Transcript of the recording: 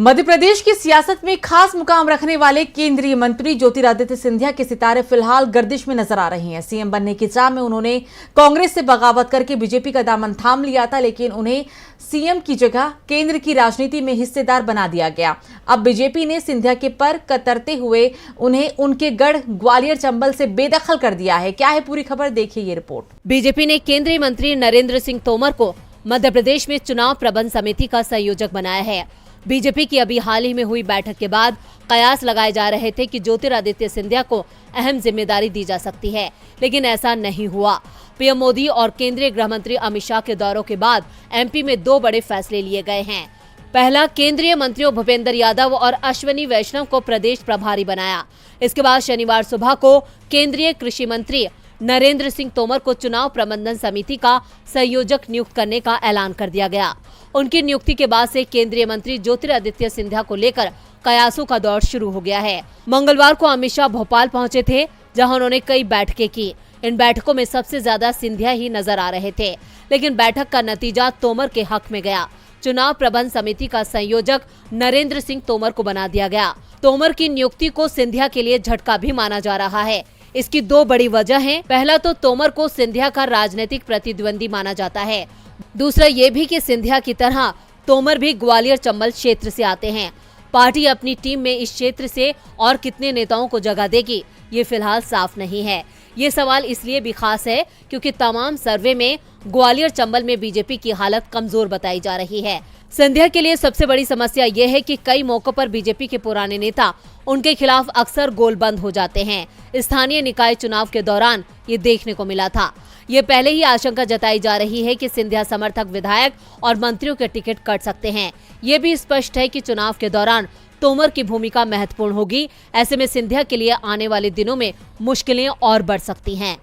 मध्य प्रदेश की सियासत में खास मुकाम रखने वाले केंद्रीय मंत्री ज्योतिरादित्य सिंधिया के सितारे फिलहाल गर्दिश में नजर आ रहे हैं। सीएम बनने की चाह में उन्होंने कांग्रेस से बगावत करके बीजेपी का दामन थाम लिया था, लेकिन उन्हें सीएम की जगह केंद्र की राजनीति में हिस्सेदार बना दिया गया। अब बीजेपी ने सिंधिया के पर कतरते हुए उन्हें उनके गढ़ ग्वालियर चंबल से बेदखल कर दिया है। क्या है पूरी खबर, देखिए ये रिपोर्ट। बीजेपी ने केंद्रीय मंत्री नरेंद्र सिंह तोमर को मध्य प्रदेश में चुनाव प्रबंध समिति का संयोजक बनाया है। बीजेपी की अभी हाल ही में हुई बैठक के बाद कयास लगाए जा रहे थे कि ज्योतिरादित्य सिंधिया को अहम जिम्मेदारी दी जा सकती है, लेकिन ऐसा नहीं हुआ। पीएम मोदी और केंद्रीय गृह मंत्री अमित शाह के दौरों के बाद एमपी में 2 बड़े फैसले लिए गए हैं। पहला, केंद्रीय मंत्रियों भूपेंद्र यादव और अश्विनी वैष्णव को प्रदेश प्रभारी बनाया। इसके बाद शनिवार सुबह को केंद्रीय कृषि मंत्री नरेंद्र सिंह तोमर को चुनाव प्रबंधन समिति का संयोजक नियुक्त करने का ऐलान कर दिया गया। उनकी नियुक्ति के बाद से केंद्रीय मंत्री ज्योतिरादित्य सिंधिया को लेकर कयासों का दौर शुरू हो गया है। मंगलवार को अमित शाह भोपाल पहुंचे थे, जहां उन्होंने कई बैठकें की। इन बैठकों में सबसे ज्यादा सिंधिया ही नजर आ रहे थे, लेकिन बैठक का नतीजा तोमर के हक में गया। चुनाव प्रबंध समिति का संयोजक नरेंद्र सिंह तोमर को बना दिया गया। तोमर की नियुक्ति को सिंधिया के लिए झटका भी माना जा रहा है। इसकी 2 बड़ी वजह हैं। पहला तो तोमर को सिंधिया का राजनीतिक प्रतिद्वंदी माना जाता है। दूसरा ये भी कि सिंधिया की तरह तोमर भी ग्वालियर चंबल क्षेत्र से आते हैं। पार्टी अपनी टीम में इस क्षेत्र से और कितने नेताओं को जगह देगी, ये फिलहाल साफ नहीं है। ये सवाल इसलिए भी खास है क्योंकि तमाम सर्वे में ग्वालियर चंबल में बीजेपी की हालत कमजोर बताई जा रही है। सिंधिया के लिए सबसे बड़ी समस्या ये है कि कई मौकों पर बीजेपी के पुराने नेता उनके खिलाफ अक्सर गोलबंद हो जाते हैं। स्थानीय निकाय चुनाव के दौरान ये देखने को मिला था। ये पहले ही आशंका जताई जा रही है कि सिंधिया समर्थक विधायक और मंत्रियों के टिकट कट सकते हैं। ये भी स्पष्ट है कि चुनाव के दौरान तोमर की भूमिका महत्वपूर्ण होगी। ऐसे में सिंधिया के लिए आने वाले दिनों में मुश्किलें और बढ़ सकती हैं।